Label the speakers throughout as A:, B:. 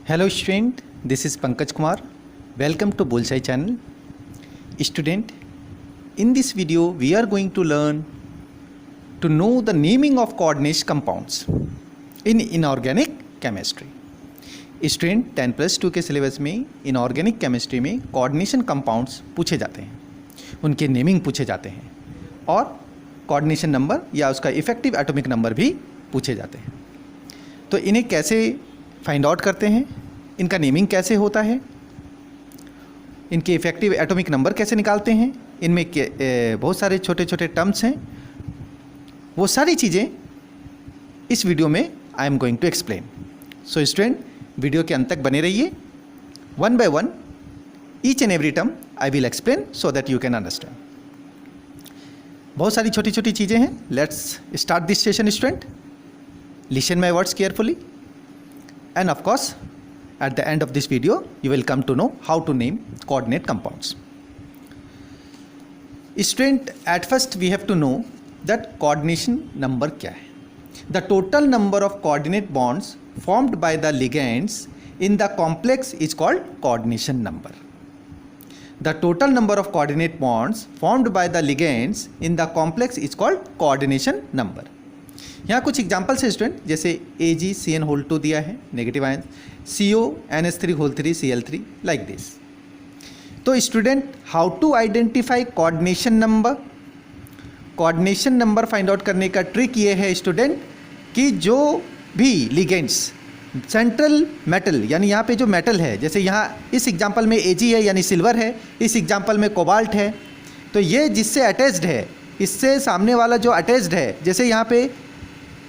A: Hello student, this is Pankaj Kumar. Welcome to Bullseye channel. Student, in this video we are going to learn to know the naming of coordination compounds in inorganic chemistry. Student 10+2 के syllabus में inorganic chemistry में coordination compounds पूछे जाते हैं, उनके naming पूछे जाते हैं और कोऑर्डिनेशन नंबर या उसका इफेक्टिव एटॉमिक नंबर भी पूछे जाते हैं। तो इन्हें कैसे फाइंड आउट करते हैं, इनका नेमिंग कैसे होता है, इनके इफेक्टिव एटॉमिक नंबर कैसे निकालते हैं, इनमें बहुत सारे छोटे छोटे टर्म्स हैं, वो सारी चीज़ें इस वीडियो में I am going to explain. So student, video के अंत तक बने रहिए। One by one each and every term I will explain so that you can understand. बहुत सारी छोटी छोटी चीज़ें हैं। Let's start this session student. Listen my words carefully and of course at the end of this video you will come to know how to name coordinate compounds. Student, at first we have to know that coordination number क्या है। The total number of coordinate bonds formed by the ligands in the complex is called coordination number. The total number of coordinate bonds formed by the ligands in the complex is called coordination number. यहाँ कुछ examples है student, जैसे AgCN2 दिया है negative ion, CONH3(3) like this. तो student, how to identify coordination number. Coordination number find out करने का trick ये है स्टूडेंट कि जो भी लिगेंड्स सेंट्रल मेटल, यानी यहाँ पे जो मेटल है, जैसे यहाँ इस एग्जाम्पल में Ag है यानी सिल्वर है, इस एग्जाम्पल में कोबाल्ट है, तो ये जिससे अटैच्ड है, इससे सामने वाला जो अटैच्ड है, जैसे यहाँ पे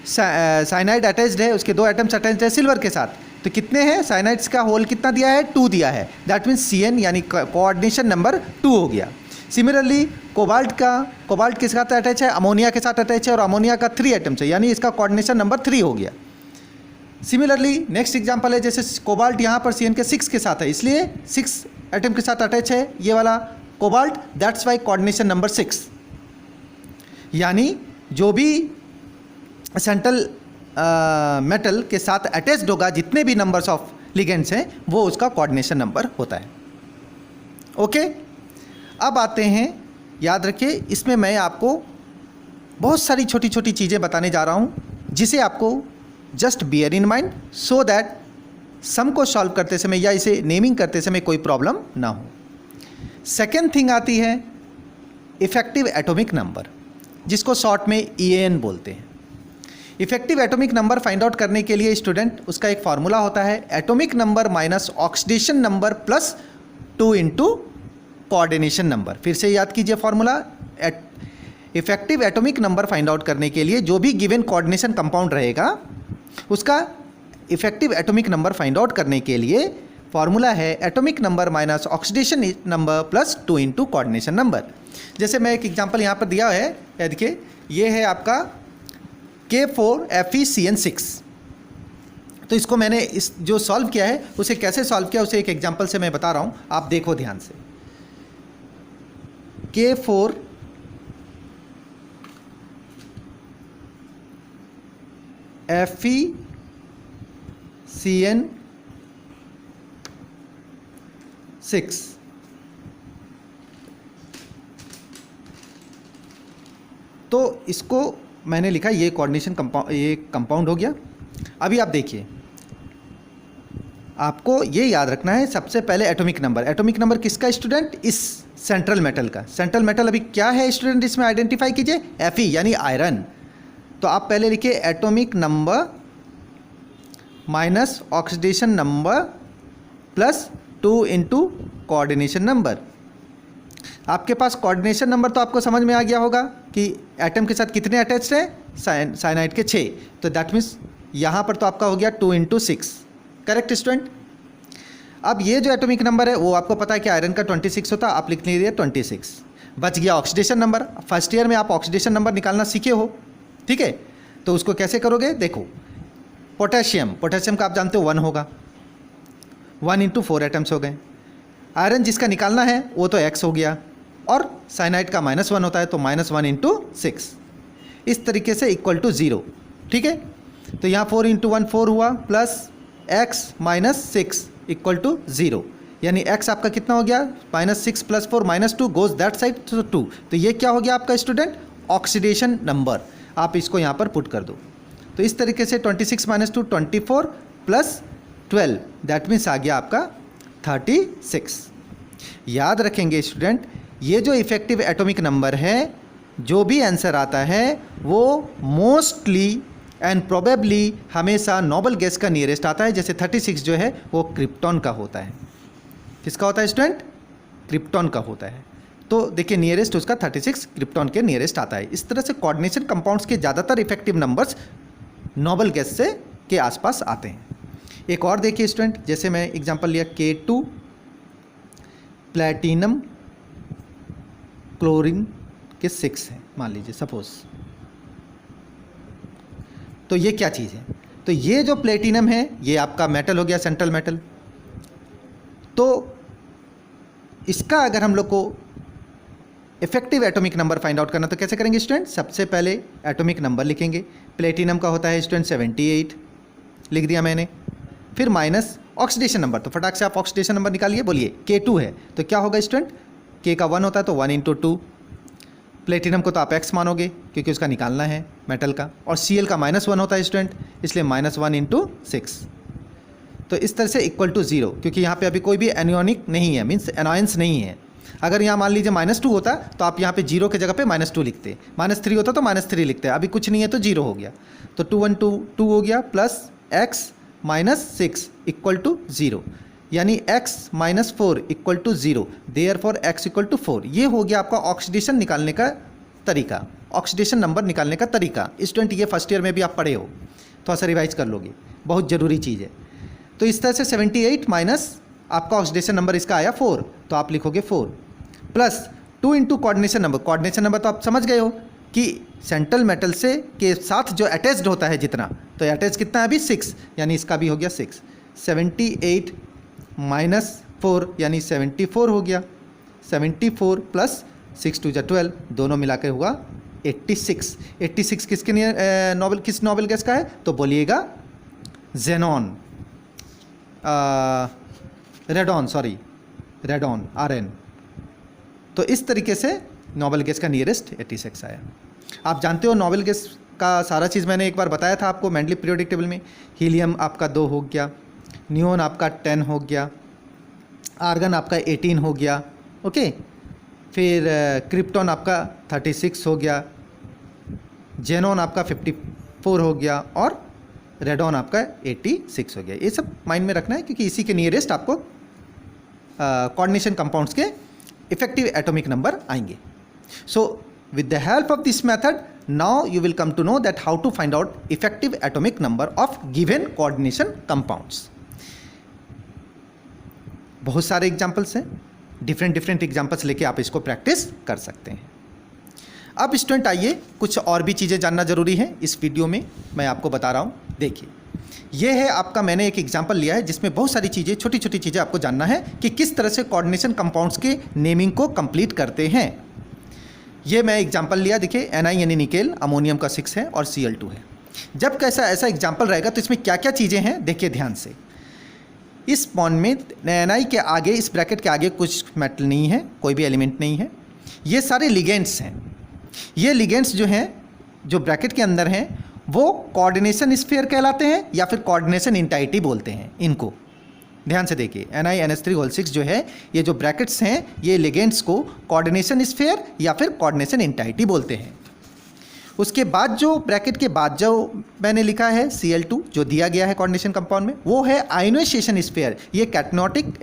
A: साइनाइड अटैच्ड है, उसके 2 एटम्स अटैच्ड है सिल्वर के साथ, तो कितने हैं, साइनाइड्स का होल कितना दिया है, 2 दिया है। दैट मीन्स Cn यानी कोऑर्डिनेशन नंबर 2 हो गया। सिमिलरली कोबाल्ट के साथ अटैच है, अमोनिया के साथ अटैच है और अमोनिया का 3 एटम्स है, यानी इसका कोऑर्डिनेशन नंबर 3 हो गया। सिमिलरली नेक्स्ट एग्जाम्पल है, जैसे कोबाल्ट यहाँ पर Cn के 6 के साथ है, इसलिए 6 एटम के साथ अटैच है ये वाला cobalt, that's why coordination number 6। यानी जो भी सेंट्रल मेटल के साथ अटैच्ड होगा, जितने भी नंबर्स ऑफ लिगेंड्स हैं, वो उसका कोऑर्डिनेशन नंबर होता है। ओके, अब आते हैं, याद रखिए इसमें मैं आपको बहुत सारी छोटी छोटी चीज़ें बताने जा रहा हूँ, जिसे आपको just bear in mind so that sum को सॉल्व करते समय या इसे नेमिंग करते समय कोई प्रॉब्लम ना हो। सेकेंड थिंग आती है इफेक्टिव एटॉमिक नंबर, जिसको शॉर्ट में EAN बोलते हैं। Effective atomic number find out करने के लिए स्टूडेंट उसका एक फार्मूला होता है, atomic number minus oxidation number plus 2 into coordination number. फिर से याद कीजिए formula. Effective atomic number find out करने के लिए जो भी गिवन कोऑर्डिनेशन कंपाउंड रहेगा, उसका effective atomic number find out करने के लिए फार्मूला है atomic number minus oxidation number plus 2 into coordination number. जैसे मैं एक एग्जांपल यहाँ पर दिया है, देखिए ये है आपका K4FeCN6। तो इसको मैंने इस जो सॉल्व किया है उसे कैसे सॉल्व किया, उसे एक एग्जांपल से मैं बता रहा हूँ, आप देखो ध्यान से। K4FeCN6 तो इसको मैंने लिखा, ये कोऑर्डिनेशन कंपाउंड हो गया। अभी आप देखिए, आपको ये याद रखना है सबसे पहले एटॉमिक नंबर। एटॉमिक नंबर किसका स्टूडेंट, इस सेंट्रल मेटल का। सेंट्रल मेटल अभी क्या है स्टूडेंट, इसमें आइडेंटिफाई कीजिए, Fe यानी आयरन। तो आप पहले लिखिए atomic number minus oxidation number plus 2 into coordination number. आपके पास कोऑर्डिनेशन नंबर तो आपको समझ में आ गया होगा कि एटम के साथ कितने अटैच्ड हैं, साइनाइड के 6, तो दैट मीन्स यहाँ पर तो आपका हो गया 2 इंटू 6। Correct student. अब ये जो एटॉमिक नंबर है वो आपको पता है कि आयरन का 26 होता है, आप लिख लीजिए 26। बच गया ऑक्सीडेशन नंबर। फर्स्ट ईयर में आप ऑक्सीडेशन नंबर निकालना सीखे हो, ठीक है। तो उसको कैसे करोगे, देखो पोटेशियम का आप जानते हो 1 होगा, 1 इंटू 4 एटम्स हो गए। आयरन जिसका निकालना है वो तो X हो गया, और साइनाइड का -1 होता है, तो -1 इंटू 6, इस तरीके से इक्वल टू 0, ठीक है। तो यहाँ 4 इंटू 1 4 हुआ, plus x minus 6 equal to 0, यानी x आपका कितना हो गया, -6 + 4 -2 गोज दैट साइड तो 2। तो ये क्या हो गया आपका स्टूडेंट, ऑक्सीडेशन नंबर। आप इसको यहाँ पर पुट कर दो। तो इस तरीके से 26 - 2 24 + 12 दैट मीन्स आ गया आपका 36। याद रखेंगे स्टूडेंट, ये जो इफेक्टिव एटॉमिक नंबर है, जो भी आंसर आता है वो मोस्टली एंड प्रोबेबली हमेशा नोबल गैस का नियरेस्ट आता है। जैसे 36 जो है वो क्रिप्टॉन का होता है। किसका होता है स्टूडेंट, क्रिप्टॉन का होता है। तो देखिए नियरेस्ट उसका 36 क्रिप्टॉन के नियरेस्ट आता है। इस तरह से कोऑर्डिनेशन कंपाउंड्स के ज़्यादातर इफेक्टिव नंबर्स नोबल गैस से के आसपास आते हैं। एक और देखिए स्टूडेंट, जैसे मैं एग्जांपल लिया K2 प्लैटिनम क्लोरीन के 6 है मान लीजिए सपोज। तो ये क्या चीज़ है, तो ये जो प्लेटिनम है ये आपका मेटल हो गया, सेंट्रल मेटल। तो इसका अगर हम लोग को effective atomic number find out करना तो कैसे करेंगे स्टूडेंट, सबसे पहले एटॉमिक नंबर लिखेंगे। प्लेटिनम का होता है स्टूडेंट 78 लिख दिया मैंने, फिर माइनस ऑक्सीडेशन नंबर। तो फटाक से आप ऑक्सीडेशन नंबर निकालिए, बोलिए K2 है तो क्या होगा स्टूडेंट, K का 1 होता है तो 1 × 2। प्लेटिनम को तो आप x मानोगे क्योंकि उसका निकालना है मेटल का, और Cl का -1 होता है स्टूडेंट, इसलिए -1 × 6। तो इस तरह से इक्वल टू 0, क्योंकि यहाँ पे अभी कोई भी एनियोनिक नहीं है, मीन्स एनायंस नहीं है। अगर यहाँ मान लीजिए -2 होता तो आप यहाँ पे 0 के जगह पे -2 लिखते, -3 होता तो -3 लिखते। अभी कुछ नहीं है तो 0 हो गया, तो 2 1 2 2 हो गया, प्लस x -6 इक्वल टू 0, यानी x - 4 equal to 0, therefore x equal to 4। ये हो गया आपका ऑक्सीडेशन निकालने का तरीका, ऑक्सीडेशन नंबर निकालने का तरीका। स्टूडेंट ये फर्स्ट ईयर में भी आप पढ़े हो, थोड़ा सा रिवाइज कर लोगे, बहुत ज़रूरी चीज़ है। तो इस तरह से 78 माइनस आपका ऑक्सीडेशन नंबर इसका आया 4, तो आप लिखोगे 4 plus 2 × coordination number. Coordination number तो आप समझ गए हो कि सेंट्रल मेटल से के साथ जो अटैच्ड होता है जितना, तो अटैच कितना है अभी 6, यानी इसका भी हो गया 6। 78 - 4 यानी 74 हो गया, 74 प्लस 6 2 12, दोनों मिला के हुआ 86। 86 किसके नोबेल, किस नोबेल गैस का है, तो बोलिएगा xenon, radon, sorry radon RN। तो इस तरीके से नोबेल गैस का नियरेस्ट 86 आया। आप जानते हो नोबेल गैस का सारा चीज़ मैंने एक बार बताया था आपको मेंडली पीरियोडिक टेबल में। हीलियम आपका 2 हो गया, नियोन आपका 10 हो गया, आर्गन आपका 18 हो गया, ओके। फिर क्रिप्टॉन आपका 36 हो गया, जेनॉन आपका 54 हो गया, और रेडॉन आपका 86 हो गया। ये सब माइंड में रखना है क्योंकि इसी के नियरेस्ट आपको कोऑर्डिनेशन कंपाउंड्स के इफेक्टिव एटॉमिक नंबर आएंगे। So with the help of this method now you will come to know that how to find out effective atomic number of given coordination compounds. बहुत सारे examples हैं, different examples लेके आप इसको practice कर सकते हैं। अब स्टूडेंट आइए, कुछ और भी चीज़ें जानना जरूरी है इस वीडियो में, मैं आपको बता रहा हूँ। देखिए ये है आपका, मैंने एक एग्जांपल लिया है जिसमें बहुत सारी चीज़ें, छोटी छोटी चीज़ें आपको जानना है कि किस तरह से कोऑर्डिनेशन कंपाउंड्स के नेमिंग को कंप्लीट करते हैं। ये मैं एग्जांपल लिया, देखिए Ni यानी निकेल, अमोनियम का 6 है और Cl2 है। जब कैसा ऐसा एग्जाम्पल रहेगा तो इसमें क्या क्या चीज़ें हैं देखिए ध्यान से। इस बॉन्ड में Ni के आगे, इस ब्रैकेट के आगे कुछ मेटल नहीं है, कोई भी एलिमेंट नहीं है, ये सारे लिगेंड्स हैं। ये लिगेंड्स जो हैं, जो ब्रैकेट के अंदर हैं, वो कोऑर्डिनेशन स्फीयर कहलाते हैं या फिर कोऑर्डिनेशन इंटाइटी बोलते हैं इनको। ध्यान से देखिए NiNH3 जो है, ये जो ब्रैकेट्स हैं, ये लिगेंड्स को कोऑर्डिनेशन स्फीयर या फिर कोऑर्डिनेशन इंटाइटी बोलते हैं। उसके बाद जो ब्रैकेट के बाद जो मैंने लिखा है Cl2 जो दिया गया है कोऑर्डिनेशन कंपाउंड में, वो है आयोनाइजेशन स्फीयर। ये कैटनोटिक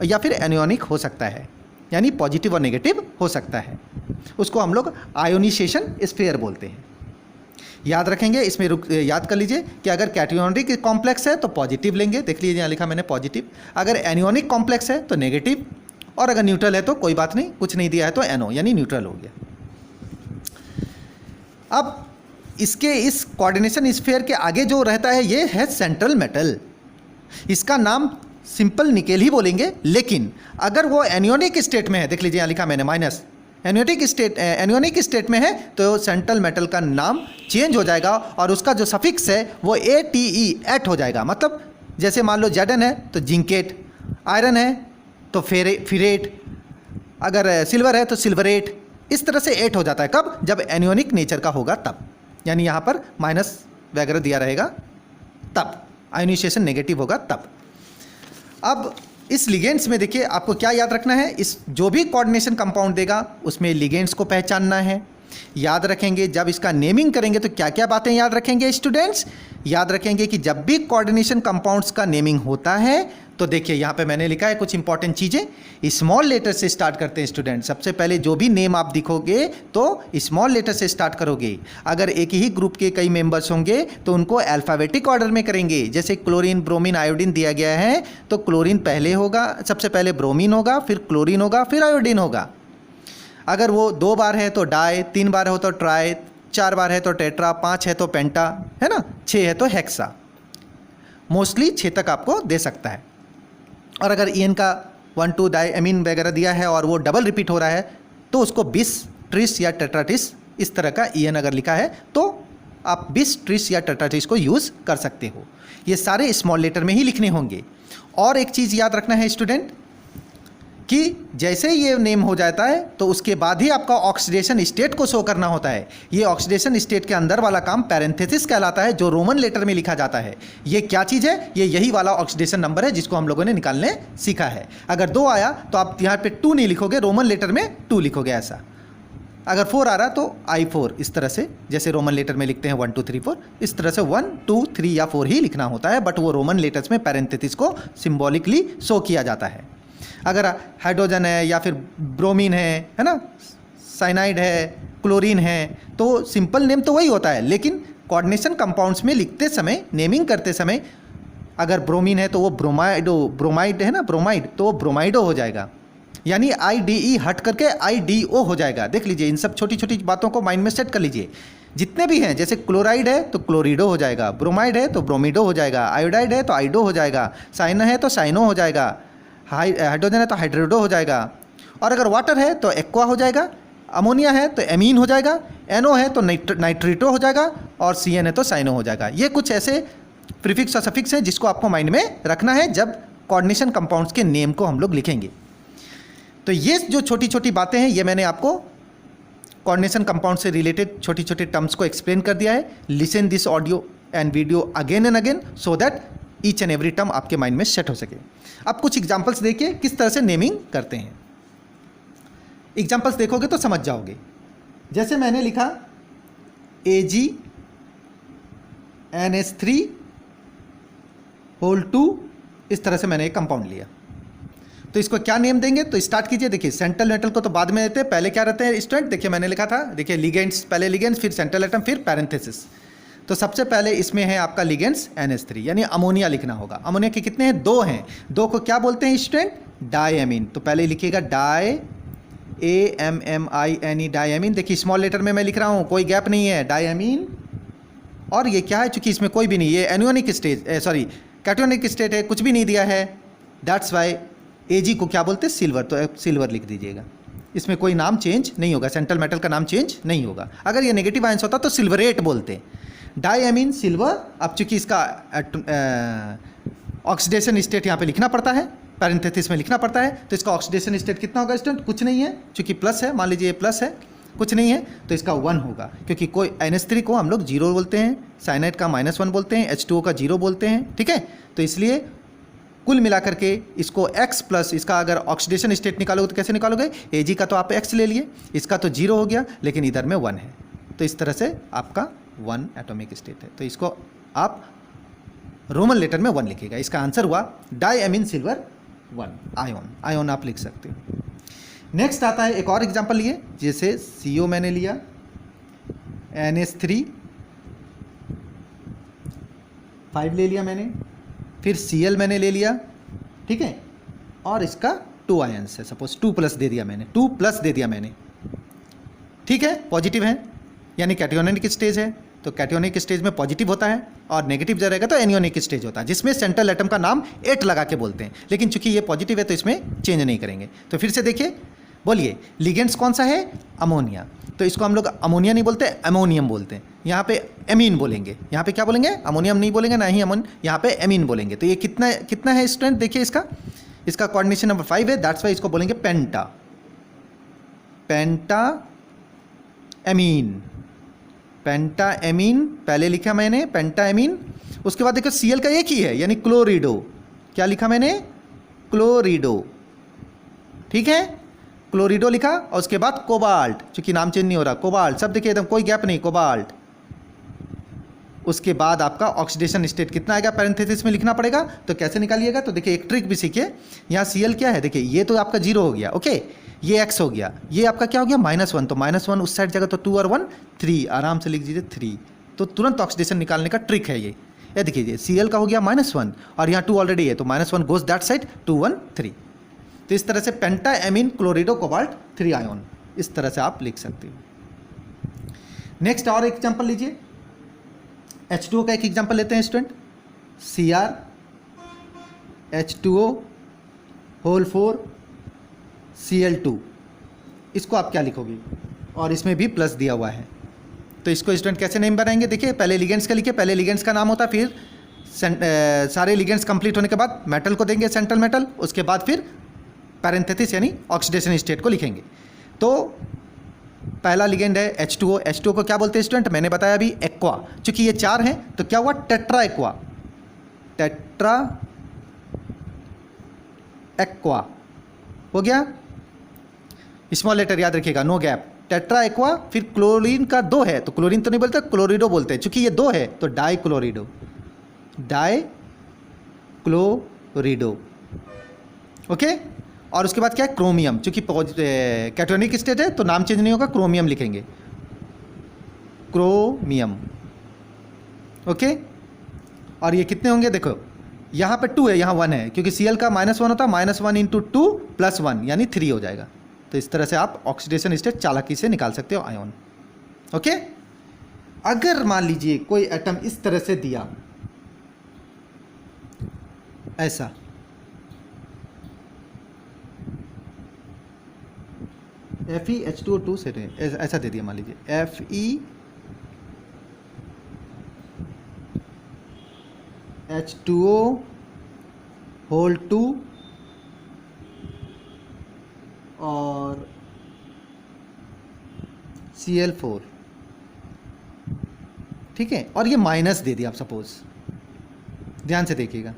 A: या फिर एनियोनिक हो सकता है, यानी पॉजिटिव और नेगेटिव हो सकता है, उसको हम लोग आयोनाइजेशन स्फीयर बोलते हैं। याद रखेंगे, इसमें याद कर लीजिए कि अगर कैटियोनिक कॉम्प्लेक्स है तो पॉजिटिव लेंगे, देख लीजिए यहाँ लिखा मैंने पॉजिटिव। अगर एनियोनिक कॉम्प्लेक्स है तो नेगेटिव, और अगर न्यूट्रल है तो कोई बात नहीं, कुछ नहीं दिया है तो NO यानी न्यूट्रल हो गया। अब इसके इस कोऑर्डिनेशन स्फीयर के आगे जो रहता है ये है सेंट्रल मेटल। इसका नाम सिंपल निकेल ही बोलेंगे, लेकिन अगर वो एनियोनिक स्टेट में है, देख लीजिए यहाँ लिखा मैंने माइनस, एनियोनिक स्टेट में है तो सेंट्रल मेटल का नाम चेंज हो जाएगा और उसका जो सफिक्स है वो ATE एट हो जाएगा, मतलब जैसे मान लो Zn है तो जिंकेट, आयरन है तो फिरेट, अगर सिल्वर है तो सिल्वरेट। इस तरह से एट हो जाता है। कब? जब एनियोनिक नेचर का होगा तब, यानी यहाँ पर माइनस वगैरह दिया रहेगा तब, आयोनाइजेशन नेगेटिव होगा तब। अब इस लिगेंड्स में देखिए आपको क्या याद रखना है, इस जो भी कोऑर्डिनेशन कंपाउंड देगा उसमें लिगेंड्स को पहचानना है। याद रखेंगे जब इसका नेमिंग करेंगे तो क्या क्या बातें याद रखेंगे स्टूडेंट्स? याद रखेंगे कि जब भी कोऑर्डिनेशन कंपाउंड्स का नेमिंग होता है तो देखिए यहाँ पे मैंने लिखा है कुछ इंपॉर्टेंट चीज़ें। स्मॉल लेटर से स्टार्ट करते हैं स्टूडेंट। सबसे पहले जो भी नेम आप दिखोगे तो स्मॉल लेटर से स्टार्ट करोगे। अगर एक ही ग्रुप के कई मेंबर्स होंगे तो उनको अल्फ़ाबेटिक ऑर्डर में करेंगे। जैसे क्लोरीन, ब्रोमीन, आयोडीन दिया गया है तो क्लोरीन पहले होगा, सबसे पहले ब्रोमीन होगा, फिर क्लोरीन होगा, फिर आयोडीन होगा। अगर वो 2 बार है तो डाई, 3 बार हो तो ट्राई, 4 बार है तो टेट्रा, 5 है तो पेंटा, है ना, 6 है तो हेक्सा। मोस्टली 6 तक आपको दे सकता है। और अगर ईएन का 1, 2 डाई एमीन वगैरह दिया है और वो डबल रिपीट हो रहा है तो उसको 20 ट्रिस या टेट्राटिस, इस तरह का ईएन अगर लिखा है तो आप 20 ट्रिस या टेट्राटिस को यूज़ कर सकते हो। ये सारे स्मॉल लेटर में ही लिखने होंगे। और एक चीज़ याद रखना है स्टूडेंट कि जैसे ये नेम हो जाता है तो उसके बाद ही आपका ऑक्सीडेशन स्टेट को शो करना होता है। ये ऑक्सीडेशन स्टेट के अंदर वाला काम पैरेंथेसिस कहलाता है, जो रोमन लेटर में लिखा जाता है। ये क्या चीज़ है? ये यही वाला ऑक्सीडेशन नंबर है जिसको हम लोगों ने निकालने सीखा है। अगर 2 आया तो आप यहाँ पे 2 नहीं लिखोगे, रोमन लेटर में 2 लिखोगे ऐसा। अगर 4 आ रहा तो I4, इस तरह से, जैसे रोमन लेटर में लिखते हैं 1 2 3 4, इस तरह से 1 2 3 या 4 ही लिखना होता है। बट वो रोमन लेटर्स में पैरेंथेसिस को सिम्बॉलिकली शो किया जाता है। अगर हाइड्रोजन है या फिर ब्रोमीन है ना, साइनाइड है, क्लोरीन है, तो सिंपल नेम तो वही होता है। लेकिन कोऑर्डिनेशन कंपाउंड्स में लिखते समय, नेमिंग करते समय, अगर ब्रोमीन है तो वो ब्रोमाइड है ना, ब्रोमाइड, तो वो ब्रोमाइडो हो जाएगा। यानी IDE हट करके IDO हो जाएगा। देख लीजिए, इन सब छोटी छोटी बातों को माइंड में सेट कर लीजिए। जितने भी हैं, जैसे क्लोराइड है तो क्लोरिडो हो जाएगा, ब्रोमाइड है तो ब्रोमिडो हो जाएगा, आयोडाइड है तो आइडो हो जाएगा, साइन है तो साइनो हो जाएगा, हाइड्रोजन है तो हाइड्रोडो हो जाएगा, और अगर वाटर है तो एक्वा हो जाएगा, अमोनिया है तो एमीन हो जाएगा, NO है तो नाइट्रेटो हो जाएगा, और CN है तो साइनो हो जाएगा। ये कुछ ऐसे प्रीफिक्स और सफिक्स हैं जिसको आपको माइंड में रखना है जब कोऑर्डिनेशन कंपाउंड्स के नेम को हम लोग लिखेंगे। तो ये जो छोटी छोटी बातें हैं, ये मैंने आपको कोऑर्डिनेशन कंपाउंड से रिलेटेड छोटी छोटी टर्म्स को एक्सप्लेन कर दिया है। Listen this audio and video again and again so that each and every term आपके माइंड में सेट हो सके। अब कुछ एग्जांपल्स देखिए किस तरह से नेमिंग करते हैं। एग्जांपल्स देखोगे तो समझ जाओगे। जैसे मैंने लिखा AgNH3 होल 2, इस तरह से मैंने एक कंपाउंड लिया, तो इसको क्या नेम देंगे? तो स्टार्ट कीजिए। देखिए, सेंट्रल एटम को तो बाद में देते हैं, पहले क्या रहते हैं स्टूडेंट? देखिए मैंने लिखा था, देखिए लिगेंड्स, पहले लिगेंड्स, फिर सेंट्रल एटम, फिर पैरेंथेसिस। तो सबसे पहले इसमें है आपका लिगेंड्स NH3, यानी अमोनिया लिखना होगा। अमोनिया के कितने हैं? 2 हैं। 2 को क्या बोलते हैं स्टूडेंट? डायमीन। तो पहले लिखिएगा डाई, AMMINE, डायमीन। देखिए स्मॉल लेटर में मैं लिख रहा हूँ, कोई गैप नहीं है, डायमीन। और ये क्या है? चूंकि इसमें कोई भी नहीं, ये एनियोनिक स्टेज, सॉरी कैटोनिक स्टेट है, कुछ भी नहीं दिया है, दैट्स वाई Ag को क्या बोलते हैं? सिल्वर। तो सिल्वर लिख दीजिएगा, इसमें कोई नाम चेंज नहीं होगा, सेंट्रल मेटल का नाम चेंज नहीं होगा। अगर ये नेगेटिव आयंस होता तो सिल्वरेट बोलते। Diamine, silver. अब चूंकि इसका ऑक्सीडेशन स्टेट यहाँ पे लिखना पड़ता है, पैरेंथेसिस में लिखना पड़ता है, तो इसका ऑक्सीडेशन स्टेट कितना होगा स्टूडेंट? कुछ नहीं है, चूंकि प्लस है, मान लीजिए ये प्लस है, कुछ नहीं है, तो इसका 1 होगा। क्योंकि कोई NH3 को हम लोग 0 बोलते हैं, साइनाइड का -1 बोलते हैं, H2O का 0 बोलते हैं, ठीक है। तो इसलिए कुल मिलाकर के इसको X प्लस, इसका अगर ऑक्सीडेशन स्टेट निकालोगे तो कैसे निकालोगे? Ag का तो आप X ले लिए, इसका तो 0 हो गया, लेकिन इधर में 1 है, तो इस तरह से आपका 1 एटॉमिक स्टेट है। तो इसको आप रोमन लेटर में 1 लिखिएगा। इसका आंसर हुआ डायमीन सिल्वर 1, आयोन आप लिख सकते हो। नेक्स्ट आता है एक और एग्जांपल लिए, जैसे CO मैंने लिया, NH3 5 ले लिया मैंने, फिर Cl मैंने ले लिया, ठीक है, और इसका 2 आयंस है, सपोज 2+ दे दिया मैंने, 2+ दे दिया मैंने, ठीक है, पॉजिटिव है, यानी कैटियोनिक स्टेज है, तो कैटियोनिक स्टेज में पॉजिटिव होता है, और नेगेटिव जो रहेगा तो एनियोनिक स्टेज होता है, जिसमें सेंट्रल एटम का नाम 8 लगा के बोलते हैं। लेकिन चूंकि ये पॉजिटिव है तो इसमें चेंज नहीं करेंगे। तो फिर से देखिए, बोलिए लिगेंड्स कौन सा है? अमोनिया। तो इसको हम लोग अमोनिया नहीं बोलते, अमोनियम बोलते हैं। यहाँ पे एमीन बोलेंगे, यहाँ पे क्या बोलेंगे? अमोनियम नहीं बोलेंगे, ना ही अमोन, यहाँ पे एमीन बोलेंगे। तो ये कितना कितना है स्टूडेंट? देखिए इसका कोऑर्डिनेशन नंबर 5 है, दैट्स वाई इसको बोलेंगे पेंटा, पेंटा एमीन, पेंटा एमीन पहले लिखा मैंने, पेंटा एमीन। उसके बाद देखो Cl का एक ही है, यानी क्लोरिडो। क्या लिखा मैंने? क्लोरिडो, ठीक है, क्लोरिडो लिखा। और उसके बाद कोबाल्ट, चूंकि नाम चेंज नहीं हो रहा, कोबाल्ट, सब देखिए एकदम कोई गैप नहीं, कोबाल्ट। उसके बाद आपका ऑक्सीडेशन स्टेट कितना आएगा, पैरेंथेसिस में लिखना पड़ेगा। तो कैसे निकालिएगा? तो देखिए एक ट्रिक भी सीखिए। यहाँ Cl क्या है, देखिए ये तो आपका 0 हो गया, ओके, ये x हो गया, ये आपका क्या हो गया? -1। तो -1 उस साइड जाएगा, तो 2 और 1 3, आराम से लिख दीजिए 3। तो तुरंत ऑक्सीडेशन निकालने का ट्रिक है ये देखिए Cl का हो गया -1 और यहाँ 2 ऑलरेडी है, तो -1 गोज दैट साइड, 2 1 3। तो इस तरह से पेंटा एमीन क्लोरिडो कोबाल्ट 3 आयोन, इस तरह से आप लिख सकते हो। नेक्स्ट और एग्जाम्पल लीजिए, H2O का एक एग्जाम्पल लेते हैं student, Cr H2O whole 4 Cl2। इसको आप क्या लिखोगे? और इसमें भी प्लस दिया हुआ है, तो इसको स्टूडेंट कैसे नेम बनाएंगे? देखिए पहले लिगेंड्स का लिखिए, पहले लिगेंड्स का नाम होता है, फिर सारे लिगेंड्स कंप्लीट होने के बाद मेटल को देंगे, सेंट्रल मेटल, उसके बाद फिर पैरेंथेसिस यानी ऑक्सीडेशन स्टेट को लिखेंगे। तो पहला लिगेंड है H2O, H2O को क्या बोलते हैं स्टूडेंट? मैंने बताया अभी एक्वा, चूंकि ये 4 हैं तो क्या हुआ? टेट्रा एक्वा, टेट्रा एक्वा हो गया। स्मॉल लेटर याद रखिएगा, नो गैप, टेट्रा एक्वा। फिर क्लोरीन का 2 है, तो क्लोरीन तो नहीं बोलते, क्लोरिडो बोलते हैं, चूंकि ये 2 है तो डाई क्लोरिडो, डाई क्लोरिडो, ओके। और उसके बाद क्या है? क्रोमियम, चूंकि कैटोनिक स्टेट है तो नाम चेंज नहीं होगा, क्रोमियम लिखेंगे, क्रोमियम, ओके। और ये कितने होंगे? देखो यहाँ पे 2 है, यहाँ 1 है, क्योंकि Cl का -1 होता है, -1 × 2 + 1 यानी 3 हो जाएगा। तो इस तरह से आप ऑक्सीडेशन स्टेट चालाकी से निकाल सकते हो आयन, ओके। अगर मान लीजिए कोई एटम इस तरह से दिया, ऐसा, FeH2O2 से ऐसा दे दिया, मान लीजिए FeH2O होल 2 और Cl4, ठीक है। और ये माइनस दे दिया, आप सपोज, ध्यान से देखिएगा,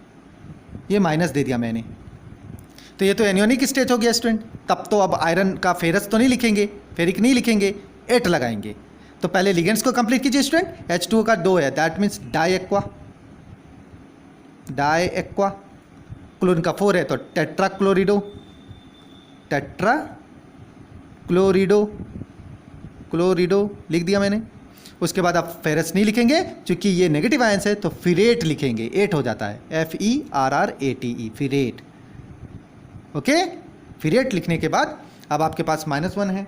A: ये माइनस दे दिया मैंने, तो ये तो एनियोनिक स्टेट हो गया स्टूडेंट। तब तो अब आयरन का फेरस तो नहीं लिखेंगे, फेरिक नहीं लिखेंगे, 8 लगाएंगे। तो पहले लिगेंड्स को कंप्लीट कीजिए स्टूडेंट। H2O का 2 है, that means di aqua, di aqua. Chlorine का 4 है तो टेट्रा क्लोरिडो, टेट्रा क्लोरिडो, क्लोरिडो लिख दिया मैंने। उसके बाद आप फेरस नहीं लिखेंगे, क्योंकि ये नेगेटिव आयंस है, तो फिरेट लिखेंगे, 8 हो जाता है, FeRrAte, फिरेट, ओके। फिरेट लिखने के बाद अब आपके पास -1 है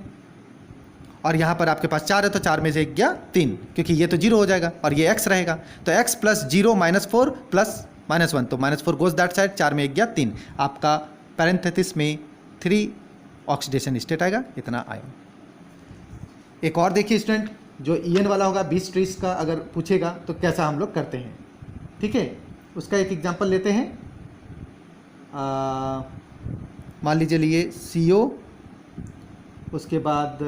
A: और यहाँ पर आपके पास 4 है, तो 4 में से 1 गया 3, क्योंकि ये तो 0 हो जाएगा और ये x रहेगा, तो x + 0 -4 + -1, तो -4 गोज दैट साइड, 4 में 1 गया 3, आपका पैरेंथेसिस में 3 ऑक्सीडेशन स्टेट आएगा, इतना आयन। एक और देखिए स्टूडेंट, जो EN वाला होगा 20-30 का अगर पूछेगा तो कैसा हम लोग करते हैं, ठीक है। उसका एक एग्जांपल लेते हैं, मान लीजिए लिए CO, उसके बाद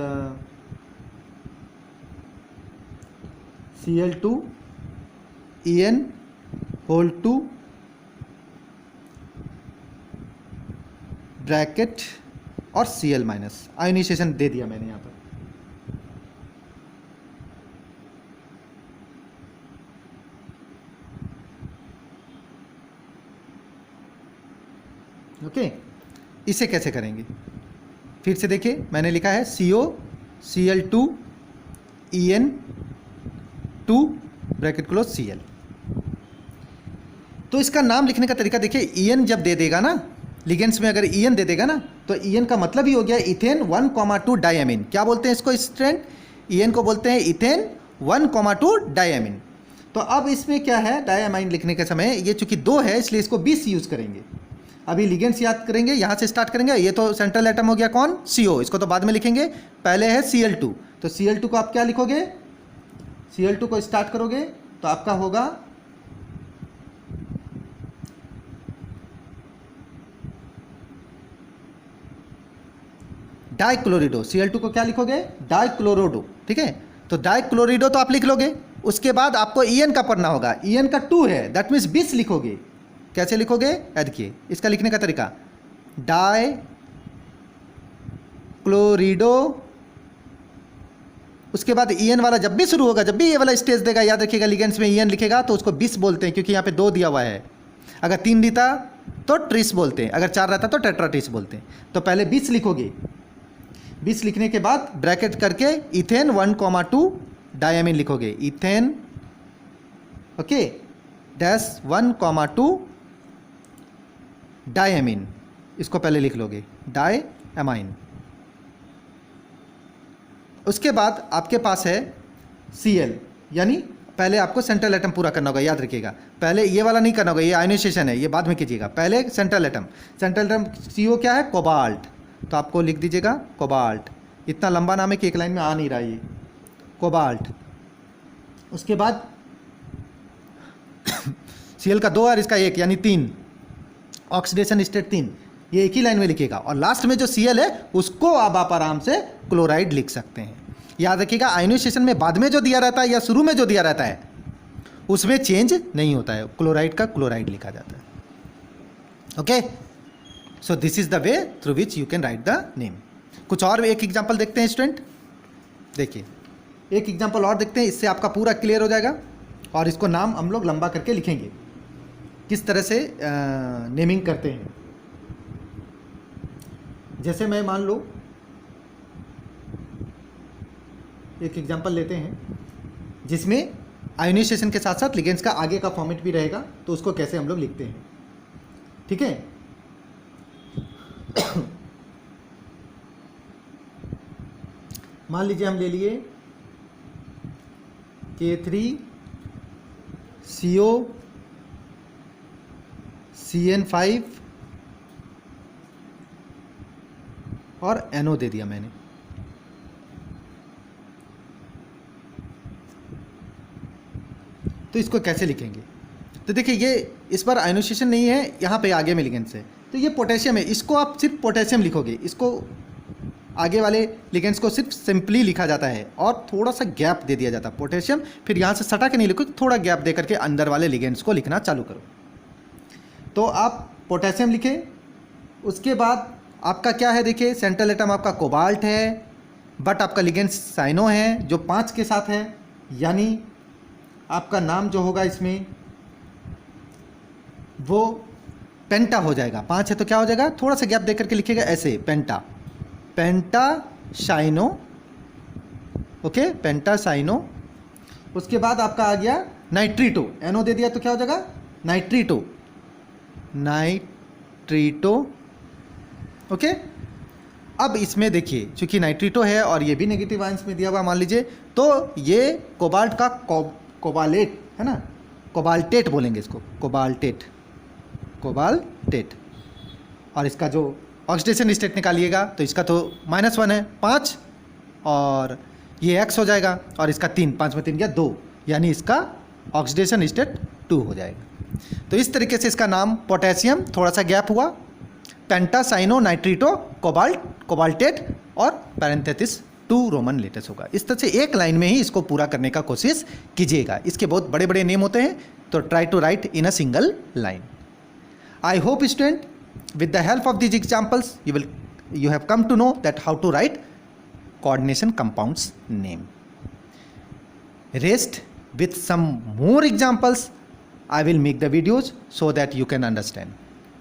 A: Cl2 En होल 2 ब्रैकेट और Cl-, आयोनाइजेशन दे दिया मैंने यहाँ पर, ओके। इसे कैसे करेंगे? फिर से देखिए, मैंने लिखा है CO Cl2 En2 bracket close Cl। तो इसका नाम लिखने का तरीका देखिए, En जब दे देगा ना, लिगेंड्स में अगर En दे देगा ना, तो En का मतलब ही हो गया इथेन 1,2 डायमीन। क्या बोलते हैं इसको स्टूडेंट? En को बोलते हैं इथेन 1,2 डायमीन। तो अब इसमें क्या है, डायमीन लिखने के समय ये चूंकि 2 है इसलिए इसको 20 यूज़ करेंगे। अभी लिगेंड्स याद करेंगे, यहाँ से स्टार्ट करेंगे। ये तो सेंट्रल एटम हो गया कौन, CO, इसको तो बाद में लिखेंगे, पहले है Cl2। तो Cl2 को आप क्या लिखोगे, Cl2 को स्टार्ट करोगे तो आपका होगा डाइक्लोरिडो। Cl2 को क्या लिखोगे, डाइक्लोरोडो, ठीक है। तो डाइक्लोरिडो तो आप लिख लोगे, उसके बाद आपको En का पढ़ना होगा। En का 2 है, दैट मीन्स 20 लिखोगे। कैसे लिखोगे, याद देखिए इसका लिखने का तरीका, डाइक्लोरिडो, उसके बाद En वाला जब भी शुरू होगा, जब भी ये वाला स्टेज देगा, याद रखिएगा लिगेंड्स में En लिखेगा तो उसको 20 बोलते हैं, क्योंकि यहाँ पे 2 दिया हुआ है। अगर 3 देता तो ट्रिस बोलते हैं, अगर 4 रहता तो टेट्राट्रिस बोलते हैं। तो पहले 20 लिखोगे, 20 लिखने के बाद ब्रैकेट करके इथेन 1,2 डायमीन लिखोगे, इथेन ओके डैश 1,2 डायमीन, इसको पहले लिख लोगे डायमाइन। उसके बाद आपके पास है Cl, यानी पहले आपको सेंट्रल एटम पूरा करना होगा, याद रखिएगा। पहले ये वाला नहीं करना होगा, ये आयोनाइजेशन है, ये बाद में कीजिएगा। पहले central atom, central atom CO क्या है, कोबाल्ट, तो आपको लिख दीजिएगा कोबाल्ट। इतना लंबा नाम है कि एक लाइन में आ नहीं रहा है ये, कोबाल्ट। उसके बाद Cl का 2 और इसका 1 यानी 3, ऑक्सीडेशन स्टेट 3, ये एक ही लाइन में लिखिएगा। और लास्ट में जो Cl है उसको अब आप आराम से क्लोराइड लिख सकते हैं। याद रखिएगा आयोनाइजेशन में बाद में जो दिया रहता है या शुरू में जो दिया रहता है उसमें चेंज नहीं होता है, क्लोराइड का क्लोराइड लिखा जाता है। Okay, so this is the way through which you can write the name. कुछ और एक एग्जाम्पल देखते हैं स्टूडेंट, देखिए एक एग्जाम्पल और देखते हैं, इससे आपका पूरा क्लियर हो जाएगा। और इसको नाम हम लोग लंबा करके लिखेंगे, किस तरह से नेमिंग करते हैं। जैसे मैं मान लो एक एग्जांपल लेते हैं जिसमें आयोनाइजेशन के साथ साथ लिगेंड्स का आगे का फॉर्मेट भी रहेगा, तो उसको कैसे हम लोग लिखते हैं, ठीक है। मान लीजिए हम ले लिए K3CO CN5 और NO दे दिया मैंने। तो इसको कैसे लिखेंगे, तो देखिए ये इस बार आयोनाइजेशन नहीं है, यहाँ पे आगे में लिगेंड्स है, तो ये पोटेशियम है, इसको आप सिर्फ पोटेशियम लिखोगे। इसको आगे वाले लिगेंड्स को सिर्फ सिंपली लिखा जाता है और थोड़ा सा गैप दे दिया जाता है पोटेशियम, फिर यहाँ से सटा के नहीं लिखो, थोड़ा गैप दे करके अंदर वाले लिगेंड्स को लिखना चालू करो। तो आप पोटेशियम लिखें, उसके बाद आपका क्या है, देखिए सेंट्रल एटम आपका कोबाल्ट है, बट आपका लिगेंड्स साइनो है जो 5 के साथ है, यानी आपका नाम जो होगा इसमें वो पेंटा हो जाएगा। 5 है तो क्या हो जाएगा, थोड़ा सा गैप दे करके लिखिएगा ऐसे, पेंटा, पेंटा साइनो, ओके पेंटा साइनो। उसके बाद आपका आ गया नाइट्रीटो, NO दे दिया तो क्या हो जाएगा, नाइट्रीटो, नाइट्रीटो, ओके। अब इसमें देखिए चूंकि नाइट्रीटो है और ये भी नेगेटिव आयंस में दिया हुआ मान लीजिए, तो ये कोबाल्ट का कोबालेट है ना, कोबाल्टेट बोलेंगे इसको, कोबाल्टेट, कोबाल्टेट। और इसका जो ऑक्सीडेशन स्टेट निकालिएगा तो इसका तो -1 है, 5 और ये X हो जाएगा, और इसका 3, 5 में 3 गया 2, यानी इसका ऑक्सीडेशन स्टेट 2 हो जाएगा। तो इस तरीके से इसका नाम पोटेशियम, थोड़ा सा गैप हुआ, पेंटा साइनो नाइट्रीटो कोबाल्ट, कोबाल्टेट और पैरेंथेसिस 2 रोमन लेटर्स होगा। इस तरह से एक लाइन में ही इसको पूरा करने का कोशिश कीजिएगा। इसके बहुत बड़े बड़े नेम होते हैं, तो try to write in a single line. I hope student with the help of these examples you have come to know that how to write coordination compounds name. Rest with some more examples I will make the videos so that you can understand.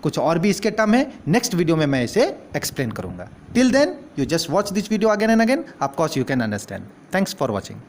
A: कुछ और भी इसके term है, next video में मैं इसे explain करूंगा। Till then you just watch this video again and again, of course you can understand. Thanks for watching.